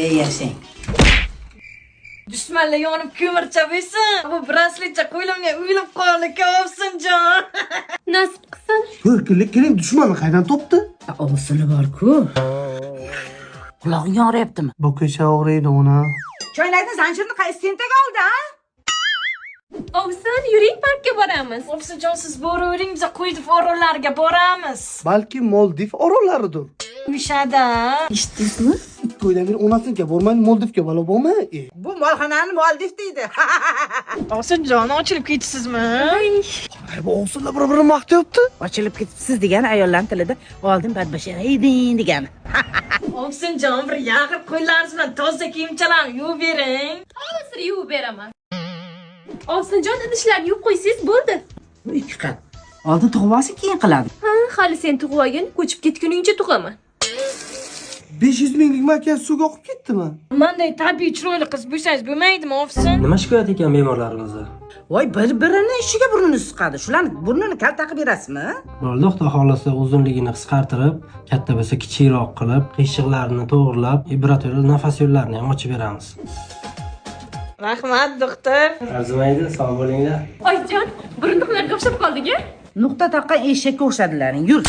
Yashang. Dushmanlar yonib ko'mircha bo'lsin. Bu brasletcha qo'yilmay uyilib qoldik, Ovsinjon. Nasib qilsin. Keling dushmanni qaydan topdi? Ovsini bor-ku. Qulog'ing og'riyaptimi? Bo'kecha og'riydi ona. Choynakni zanjirni qaysi tentak oldi, ha? Ovsin, yuring parkka boramiz. Ovsinjon, siz boravering, biz qo'ydi orollarga boramiz. Balki Moldiv orollaridir. Uyshada. Eshitdingizmi? To'ydan onasinikiga bormaydi, Moldivga bola borma. Bu molxonani Moldiv deydi. Ovsinjon, ochilib ketasizmi? Bu ovsinlar bir-birini maqtayapti. Ochilib ketibsiz degan ayollar tilida oldin badbashara eding degani. Ovsinjon, bir yaqin qo'llaringiz bilan toza kiyimchalarni yuvib bering. Hozir yuvib beraman. Ovsinjon, idishlarni yuvib qo'ysangiz bo'ldi. Bu ikki qat. Oldin tug'ib olsin, keyin qiladi. Ha, hali sen tug'ilgin, ko'chib ketguningcha tug'aman. 500 minglik makiyaj suvga oqib ketdimi? Menday tabiiy chiroyli qiz bo'lsangiz bo'lmaydimi, Ovsin? Nima shikoyat ekan bemorlaringizni? Voy, bir-birini ishiga burnini suqadi. Shularni burnini kal taqib berasizmi? Bo'ldi, Xudo xolasa uzunligini qisqartirib, katta bo'lsa kichikroq qilib, qiyshiqlarini to'g'rilab, vibratorli nafas yo'llarini ham ochib beramiz. Rahmat, doktor. Arzimaydi, sog' bo'linglar. Oyijon, burunduqlarga o'xshab qoldik-a? Nuqta taqqan eshakka o'xshadilaring. Yur.